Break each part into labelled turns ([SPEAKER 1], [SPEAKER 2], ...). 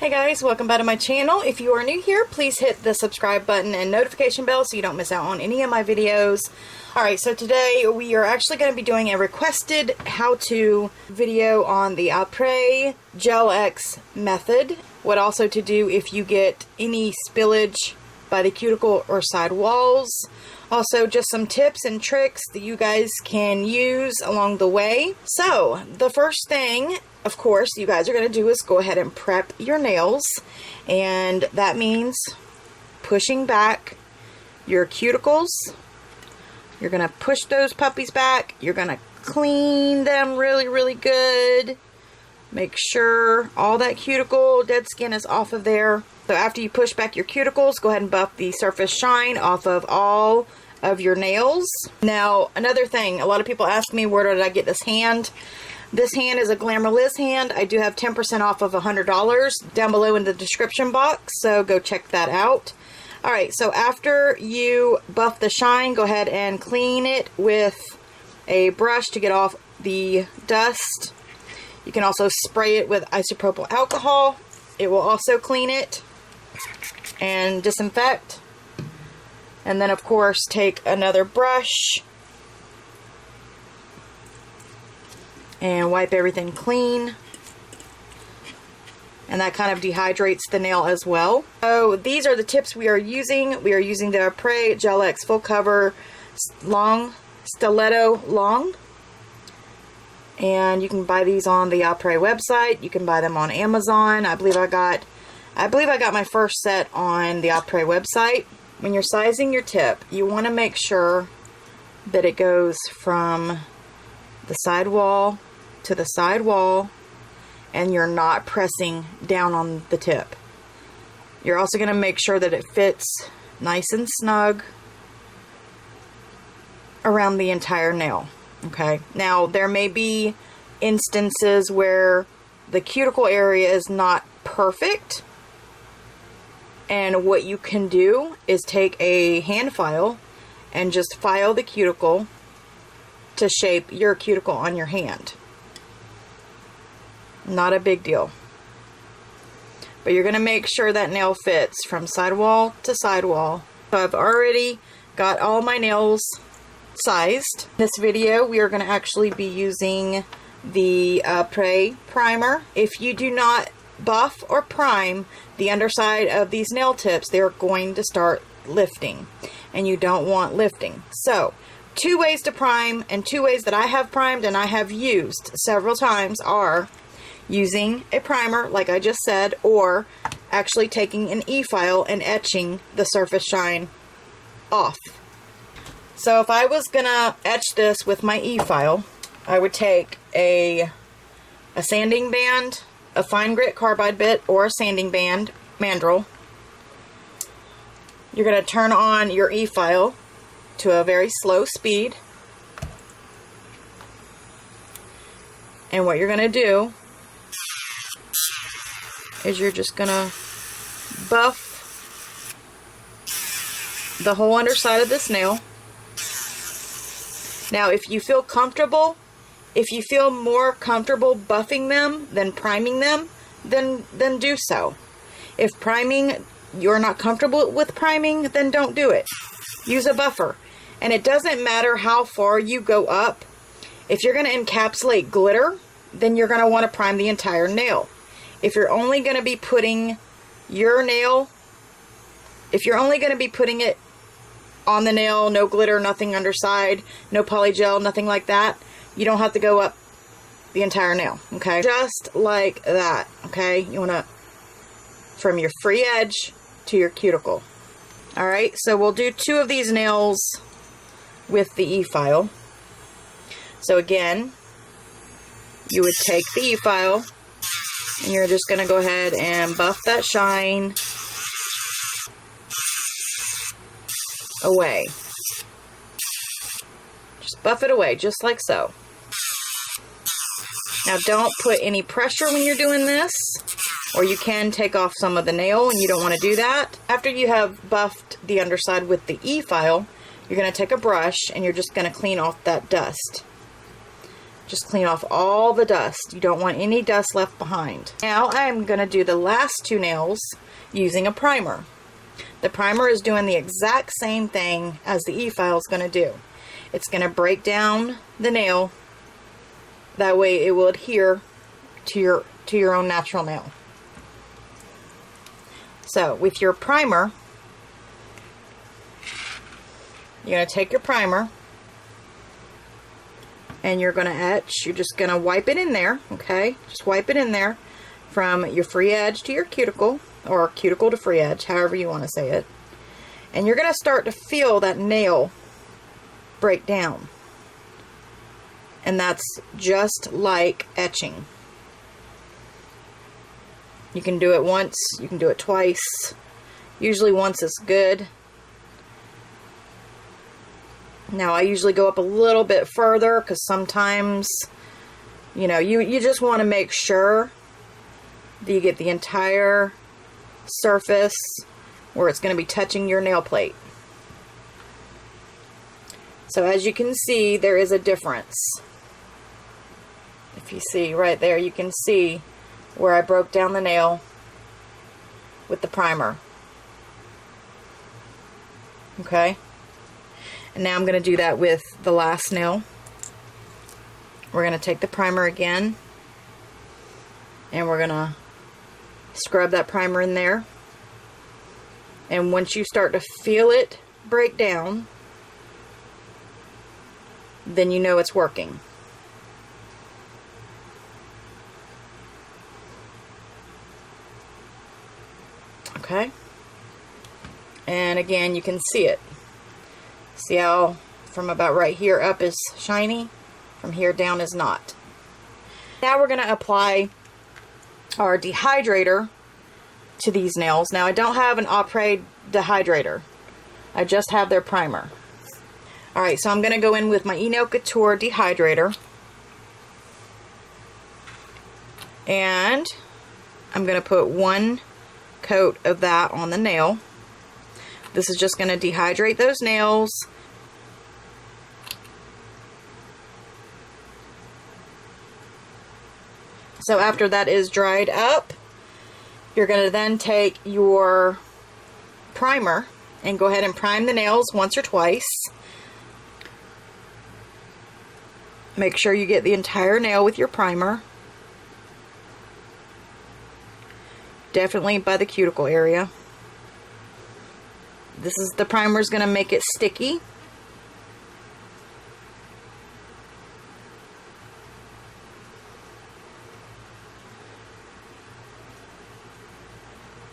[SPEAKER 1] Hey guys, welcome back to my channel. If you are new here, please hit the subscribe button and notification bell so you don't miss out on any of my videos. Alright, so today we are actually going to be doing a requested how-to video on the Apres Gel X method. What also to do if you get any spillage by the cuticle or side walls. Also, just some tips and tricks that you guys can use along the way. So, the first thing, of course, you guys are going to do is go ahead and prep your nails. And that means pushing back your cuticles. You're going to push those puppies back. You're going to clean them really, really good. Make sure all that cuticle, dead skin is off of there. So after you push back your cuticles, go ahead and buff the surface shine off of all of your nails. Now, another thing, a lot of people ask me, where did I get this hand? This hand is a Glamour Liz hand. I do have 10% off of $100 down below in the description box, so go check that out. Alright, so after you buff the shine, go ahead and clean it with a brush to get off the dust. You can also spray it with isopropyl alcohol. It will also clean it and disinfect. And then, of course, take another brush and wipe everything clean. And that kind of dehydrates the nail as well. So these are the tips we are using. We are using the Apres Gel X Full Cover Long Stiletto Long. And you can buy these on the Apres website. You can buy them on Amazon. I believe I got my first set on the Apres website. When you're sizing your tip, you want to make sure that it goes from the side wall to the side wall, and you're not pressing down on the tip. You're also going to make sure that it fits nice and snug around the entire nail. Okay, now there may be instances where the cuticle area is not perfect, and what you can do is take a hand file and just file the cuticle to shape your cuticle on your hand. Not a big deal. But you're going to make sure that nail fits from sidewall to sidewall. So I've already got all my nails sized. In this video we are going to actually be using the Apres primer. If you do not buff or prime the underside of these nail tips, they're going to start lifting, and you don't want lifting. So two ways to prime, and two ways that I have primed and I have used several times, are using a primer like I just said, or actually taking an e-file and etching the surface shine off. So if I was gonna etch this with my e-file, I would take a sanding band, a fine grit carbide bit, or a sanding band mandrel. You're going to turn on your e-file to a very slow speed, and what you're going to do is you're just going to buff the whole underside of this nail. Now, if you feel comfortable, if you feel more comfortable buffing them than priming them, then do so. If priming, you're not comfortable with priming, then don't do it. Use a buffer. And it doesn't matter how far you go up. If you're going to encapsulate glitter, then you're going to want to prime the entire nail. If you're only going to be putting your nail, if you're only going to be putting it on the nail, no glitter, nothing underside, no polygel, nothing like that, you don't have to go up the entire nail, okay? Just like that, okay? You want to, from your free edge to your cuticle. Alright, so we'll do two of these nails with the e-file. So again, you would take the e-file, and you're just going to go ahead and buff that shine away. Just buff it away, just like so. Now don't put any pressure when you're doing this, or you can take off some of the nail, and you don't want to do that. After you have buffed the underside with the e-file, you're going to take a brush and you're just going to clean off that dust. Just clean off all the dust. You don't want any dust left behind. Now I'm going to do the last 2 nails using a primer. The primer is doing the exact same thing as the E-file is going to do. It's going to break down the nail. That way it will adhere to your own natural nail. So with your primer, you're going to take your primer and you're going to etch. You're just going to wipe it in there, okay? Just wipe it in there from your free edge to your cuticle, or cuticle to free edge, however you want to say it. And you're going to start to feel that nail break down. And that's just like etching. You can do it once, you can do it twice. Usually once is good. Now I usually go up a little bit further because sometimes, you know, you just want to make sure that you get the entire surface where it's going to be touching your nail plate. So as you can see, there is a difference. If you see right there, you can see where I broke down the nail with the primer. Okay? And now I'm going to do that with the last nail. We're going to take the primer again, and we're going to scrub that primer in there. And once you start to feel it break down, then you know it's working. Okay? And again, you can see it. See how from about right here up is shiny, from here down is not. Now we're going to apply our dehydrator to these nails. Now I don't have an Apres dehydrator. I just have their primer. Alright, so I'm going to go in with my E-Nail Couture dehydrator. And I'm going to put 1 coat of that on the nail. This is just going to dehydrate those nails. So after that is dried up, you're going to then take your primer and go ahead and prime the nails once or twice. Make sure you get the entire nail with your primer. Definitely by the cuticle area. The primer is going to make it sticky.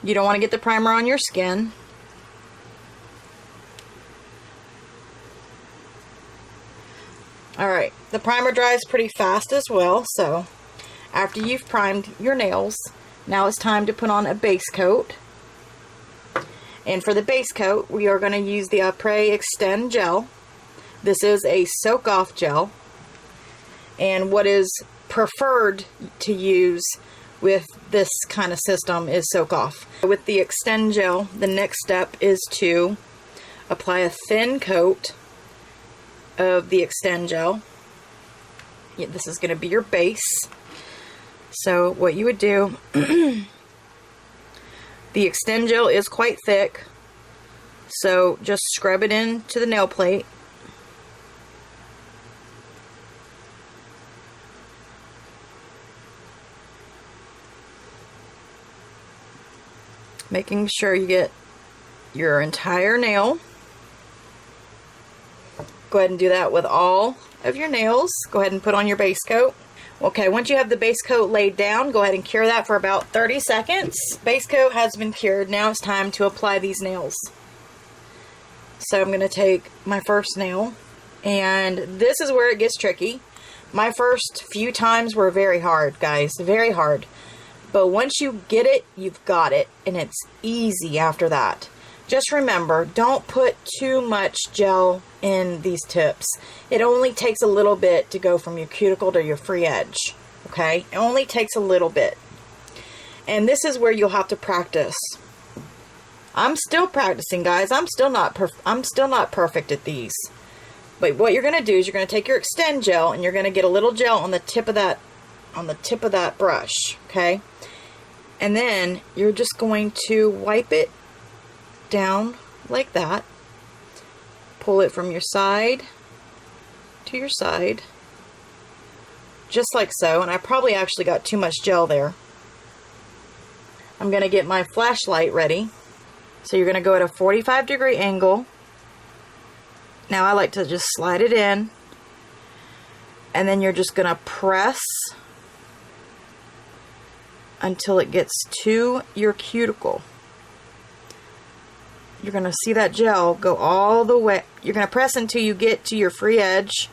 [SPEAKER 1] You don't want to get the primer on your skin. Alright, the primer dries pretty fast as well, so after you've primed your nails, now it's time to put on a base coat. And for the base coat, we are going to use the Apres Extend Gel. This is a soak-off gel. And what is preferred to use with this kind of system is soak-off. With the Extend Gel, the next step is to apply a thin coat of the Extend Gel. Yeah, this is going to be your base. So what you would do, the Extend Gel is quite thick, so just scrub it into the nail plate. Making sure you get your entire nail. Go ahead and do that with all of your nails. Go ahead and put on your base coat. Okay, once you have the base coat laid down, go ahead and cure that for about 30 seconds. Base coat has been cured. Now it's time to apply these nails. So I'm going to take my first nail, and this is where it gets tricky. My first few times were very hard, guys, very hard. But once you get it, you've got it, and it's easy after that. Just remember, don't put too much gel in these tips. It only takes a little bit to go from your cuticle to your free edge. Okay? It only takes a little bit. And this is where you'll have to practice. I'm still practicing, guys. I'm still not perfect at these. But what you're going to do is you're going to take your Extend gel and you're going to get a little gel on the tip of that brush, okay? And then you're just going to wipe it down like that. Pull it from your side to your side, just like so. And I probably actually got too much gel there. I'm going to get my flashlight ready. So you're going to go at a 45-degree angle. Now I like to just slide it in. And then you're just going to press until it gets to your cuticle. You're going to see that gel go all the way. You're going to press until you get to your free edge.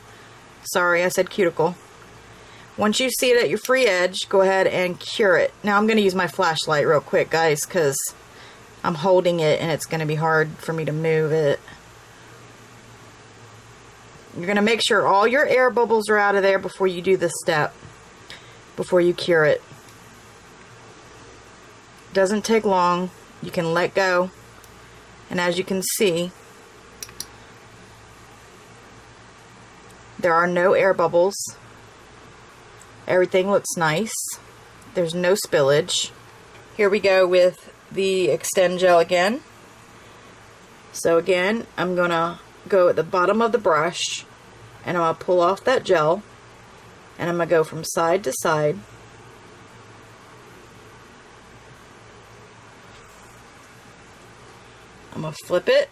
[SPEAKER 1] Sorry, I said cuticle. Once you see it at your free edge, go ahead and cure it. Now I'm going to use my flashlight real quick, guys, because I'm holding it and it's going to be hard for me to move it. You're going to make sure all your air bubbles are out of there before you do this step, before you cure it. Doesn't take long. You can let go. And as you can see, there are no air bubbles. Everything looks nice. There's no spillage. Here we go with the Extend gel again. So again, I'm going to go at the bottom of the brush and I'm going to pull off that gel and I'm going to go from side to side. I'm going to flip it.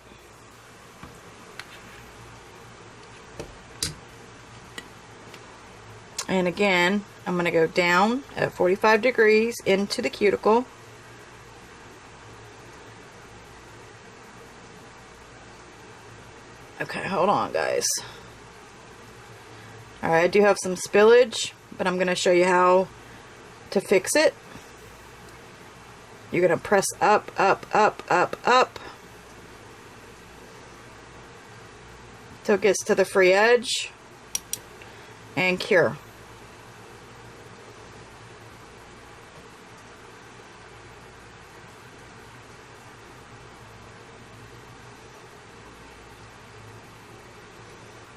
[SPEAKER 1] And again, I'm going to go down at 45 degrees into the cuticle. Okay, hold on, guys. Alright, I do have some spillage, but I'm going to show you how to fix it. You're going to press up, up, up, up, up, till it gets to the free edge, and cure.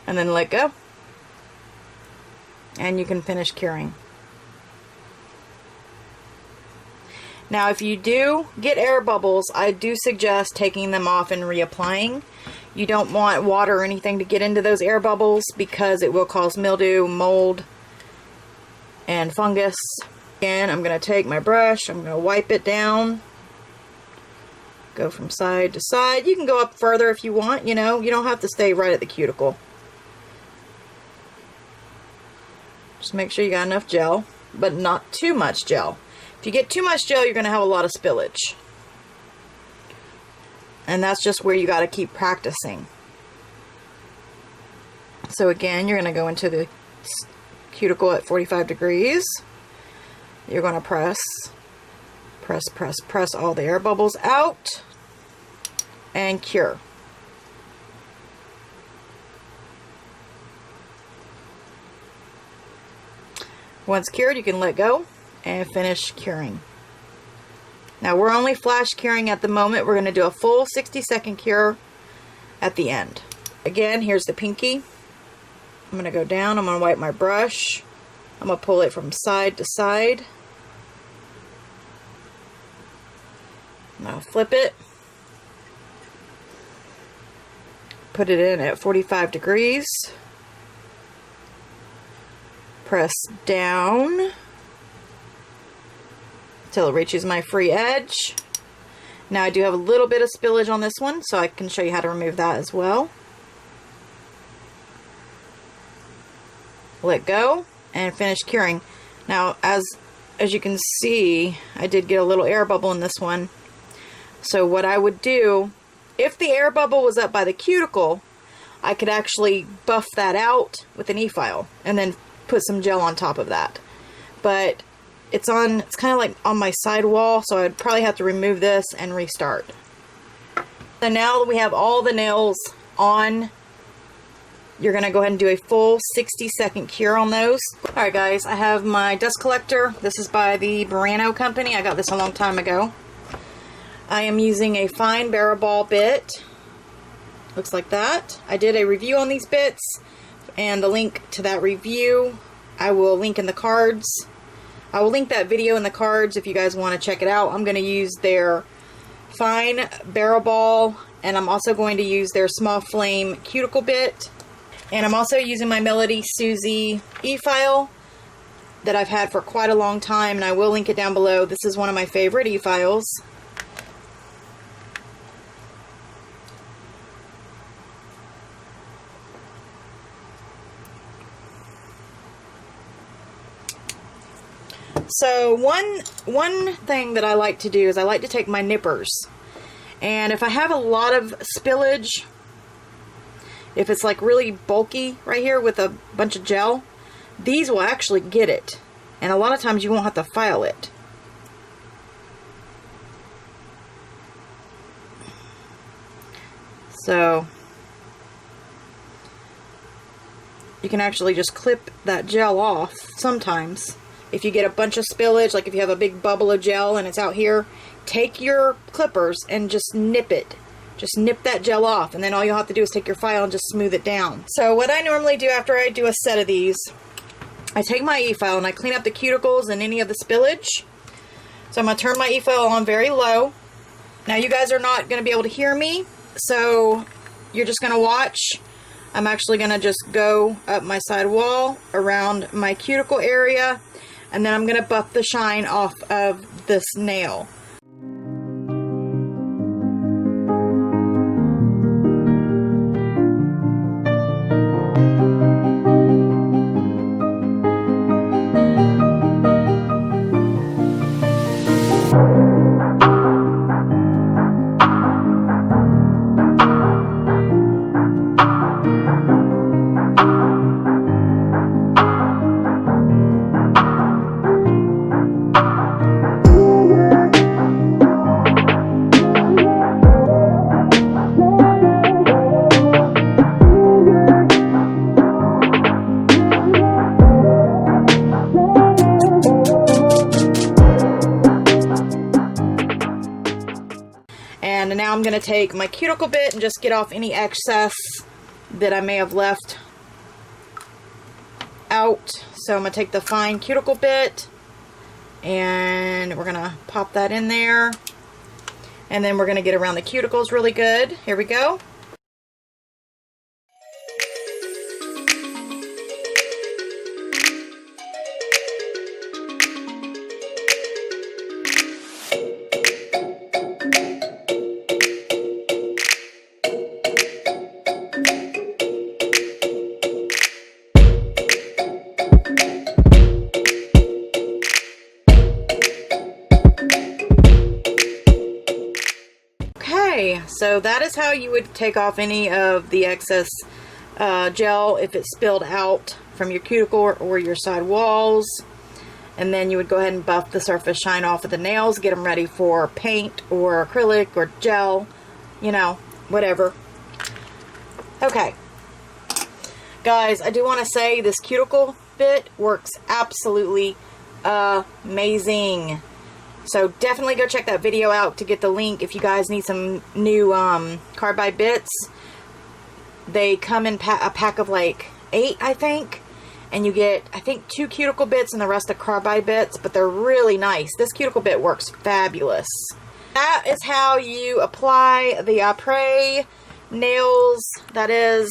[SPEAKER 1] And then let go. And you can finish curing. Now if you do get air bubbles, I do suggest taking them off and reapplying. You don't want water or anything to get into those air bubbles because it will cause mildew, mold, and fungus. Again, I'm going to take my brush, I'm going to wipe it down. Go from side to side. You can go up further if you want, you know. You don't have to stay right at the cuticle. Just make sure you got enough gel, but not too much gel. If you get too much gel, you're going to have a lot of spillage. And that's just where you got to keep practicing. So again, you're going to go into the cuticle at 45 degrees. You're going to press, press, press, press all the air bubbles out and cure. Once cured, you can let go and finish curing. Now we're only flash curing at the moment. We're going to do a full 60-second cure at the end. Again, here's the pinky. I'm going to go down. I'm going to wipe my brush. I'm going to pull it from side to side. I'm going to flip it. Put it in at 45 degrees. Press down till it reaches my free edge. Now I do have a little bit of spillage on this one, so I can show you how to remove that as well. Let go and finish curing. Now as you can see, I did get a little air bubble in this one. So what I would do, if the air bubble was up by the cuticle, I could actually buff that out with an e-file and then put some gel on top of that. But it's kind of like on my side wall, so I'd probably have to remove this and restart. So now that we have all the nails on, you're going to go ahead and do a full 60-second cure on those. Alright guys, I have my dust collector. This is by the Burano company. I got this a long time ago. I am using a fine barrel ball bit. Looks like that. I did a review on these bits, and the link to that review I will link in the cards. I will link that video in the cards if you guys want to check it out. I'm going to use their fine barrel ball, and I'm also going to use their small flame cuticle bit. And I'm also using my Melody Susie e-file that I've had for quite a long time, and I will link it down below. This is one of my favorite e-files. So one thing that I like to do is I like to take my nippers, and if I have a lot of spillage, if it's like really bulky right here with a bunch of gel, these will actually get it, and a lot of times you won't have to file it. So you can actually just clip that gel off sometimes. If you get a bunch of spillage, like if you have a big bubble of gel and it's out here, take your clippers and just nip it. Just nip that gel off, and then all you'll have to do is take your file and just smooth it down. So what I normally do after I do a set of these, I take my e-file and I clean up the cuticles and any of the spillage. So I'm going to turn my e-file on very low. Now you guys are not going to be able to hear me, so you're just going to watch. I'm actually going to just go up my side wall around my cuticle area, and then I'm going to buff the shine off of this nail. And now I'm going to take my cuticle bit and just get off any excess that I may have left out. So I'm going to take the fine cuticle bit and we're going to pop that in there. And then we're going to get around the cuticles really good. Here we go. So that is how you would take off any of the excess gel if it spilled out from your cuticle or your side walls. And then you would go ahead and buff the surface shine off of the nails, get them ready for paint or acrylic or gel, you know, whatever. Okay. Guys, I do want to say this cuticle bit works absolutely amazing. So definitely go check that video out to get the link if you guys need some new carbide bits. They come in a pack of like 8, I think. And you get, I think, 2 cuticle bits and the rest of carbide bits. But they're really nice. This cuticle bit works fabulous. That is how you apply the Apres nails. That is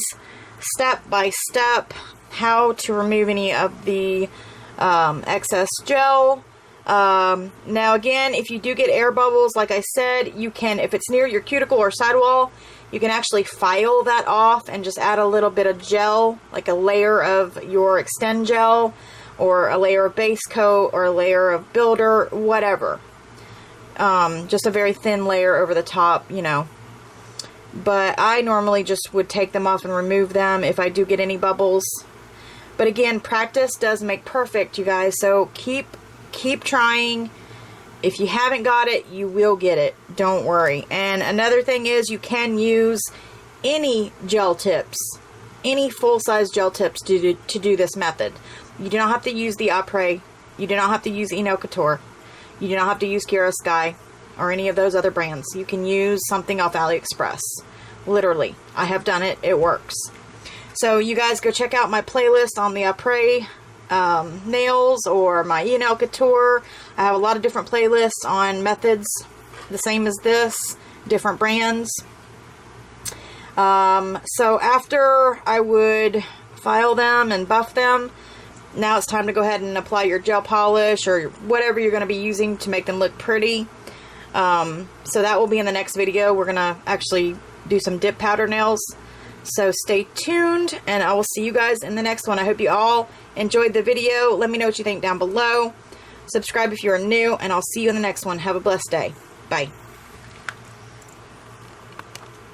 [SPEAKER 1] step by step how to remove any of the excess gel. Now again, if you do get air bubbles, like I said, you can, if it's near your cuticle or sidewall, you can actually file that off and just add a little bit of gel, like a layer of your extend gel, or a layer of base coat, or a layer of builder, whatever. Just a very thin layer over the top, you know. But I normally just would take them off and remove them if I do get any bubbles. But again, practice does make perfect, you guys, so keep trying. If you haven't got it, you will get it. Don't worry. And another thing is, you can use any gel tips, any full-size gel tips to do this method. You do not have to use the Apres. You do not have to use Couture. You do not have to use Kira Sky or any of those other brands. You can use something off AliExpress. Literally, I have done it. It works. So you guys go check out my playlist on the Apres nails or my Gunnar Couture. I have a lot of different playlists on methods, the same as this, different brands. So after I would file them and buff them, now it's time to go ahead and apply your gel polish or whatever you're going to be using to make them look pretty. So that will be in the next video. We're going to actually do some dip powder nails. So stay tuned, and I will see you guys in the next one. I hope you all enjoyed the video. Let me know what you think down below. Subscribe if you are new, and I'll see you in the next one. Have a blessed day. Bye.